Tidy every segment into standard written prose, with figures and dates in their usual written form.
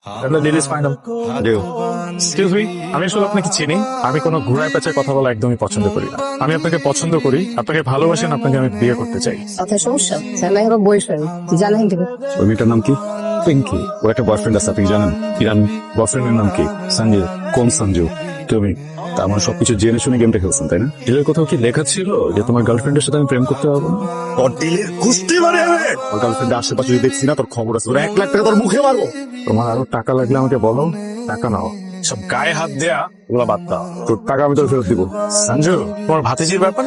আমি আসলে আপনাকে চিনি। আমি কোনো ঘুরায় পেঁচায় কথা বলা একদমই পছন্দ করি না। আমি আপনাকে পছন্দ করি, আপনাকে ভালোবাসেন, আপনাকে আমি বিয়ে করতে চাই। আপনার সমস্যা sir, I have a boyfriend. জানেন কি? ওই মেয়েটার নাম কি? পিঙ্কি। ওর একটা বয়ফ্রেন্ড আছে, আপনি জানেন? কি জানেন? বয়ফ্রেন্ডের নাম কি? সঞ্জু। কোন সঞ্জু? তুমি। তার মানে সবকিছু জেনে শুনে গেমটা খেলছেন, তাই না? ডিলের কোথাও কি লেখা ছিল যে তোমার গার্লফ্রেন্ডের সাথে আমি প্রেম করতে পারবো না? তোর ডিলের কুস্তি মারে হবে। ওর গার্লফ্রেন্ডের আশেপাশে যদি দেখছি না, তোর খবর আছে। ওরা 1 লাখ টাকা তোর মুখে মারবো। তোমার আরো টাকা লাগলে আমাকে বলো, টাকা নাও। সব গায়ে হাত দেয়া ওগুলো বাদ দাও। তোর টাকা আমি তোর ফেরত দিব। সঞ্জু, তোমার ভাতিজির ব্যাপার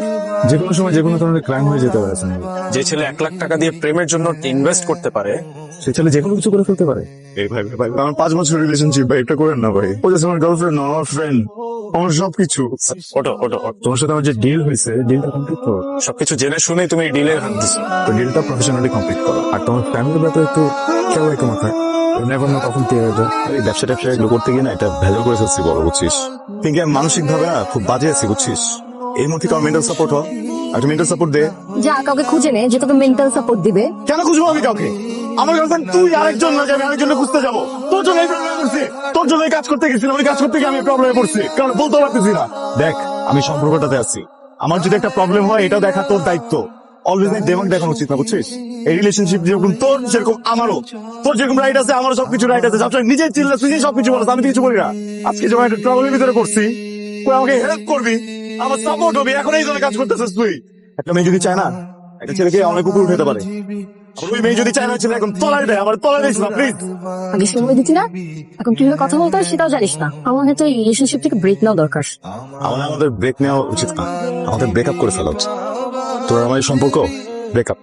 যে কোনো সময় যে কোনো ধরনের ক্রাইম হয়ে যেতে পারে সঞ্জু। যে ছেলে 1 লাখ টাকা দিয়ে প্রেমের জন্য ইনভেস্ট করতে পারে, সে ছেলে যে কোনো কিছু করে ফেলতে পারে। এই ভাই ভাই, আমার 5 বছর রিলেশনশিপ ভাই, এটা করেন না ভাই। ও যে আমার গার্লফ্রেন্ড, আমার ফ্রেন্ড, আমার সবকিছু। ওটো ওটো ওটো। তোমার সাথে আমার যে ডিল হয়েছে, ডিলটা কমপ্লিট করো। সবকিছু জেনে শুনেই তুমি ডিলের হাত দিচ্ছ। তো ডিলটা প্রফেশনালি কমপ্লিট করো। আর তোমার ফ্যামিলির ব্যাপারে একটু খেয়াল রেখো মাথায়। নেভার না কখন কি হয়ে যায়। এই ব্যবসা ট্যাবসা এগুলো করতে গিয়ে না, এটা ভেজাল করে ফেলছি বড়, বুঝছিস? কিন্তু আমি মানসিক ভাবে না খুব বাজে আছি, বুঝছিস? এই মুহূর্তে আমার মেন্টাল সাপোর্ট হয়, একটা মেন্টাল সাপোর্ট দে। যা কাউকে খুঁজে নে যে তোকে মেন্টাল সাপোর্ট দিবে। কেন খুঁজবো আমি কাউকে? আমার গার্লফ্রেন্ড তুই, আরেকজন না, যাবে আরেকজনে খুঁজতে যাবো? তোর জন্য এই প্রবলেমে পড়ছি, তোর জন্য এই কাজ করতে গেছিলাম, ওই কাজ করতে গিয়ে আমি প্রবলেমে পড়ছি, কারণ বলতে পারতেছি না। দেখ, আমি সম্পর্কটাতে আছি, আমার যদি একটা প্রবলেম হয় এটাও দেখা তোর দায়িত্ব। অলওয়েজ দেমাগ দেখানো উচিত না, বুঝছিস? এই রিলেশনশিপ যেরকম তোর সেরকম আমারও। তোর যেরকম রাইট আছে আমারও সবকিছু রাইট আছে। সবসময় নিজের চিল্লা, তুই সবকিছু বলো, আমি তো কিছু বলি না। আজকে যখন একটা ট্রাবলের ভিতরে পড়ছি, তুই আমাকে হেল্প করবি, আমার সাপোর্ট হবে, এখন এই ধরনের কাজ করতেছিস তুই। একটা মেয়ে যদি চায় না, একটা ছেলেকে অনেক উপর উঠাতে পারে। ওই মেয়ে যদি চায় না, ছেলে এখন তলায় দেয়, আমার তলায় দিস না প্লিজ। আগে সময় দিতি না, এখন কিভাবে কথা বলতে হয় সেটাও জানিস না। আমার হয়তো এই রিলেশনশিপ থেকে ব্রেক নেওয়া দরকার। আমাদের ব্রেক নেওয়া উচিত না, আমাদের ব্রেকআপ করে ফেলা উচিত। তোর আমার এই সম্পর্ক ব্রেকআপ।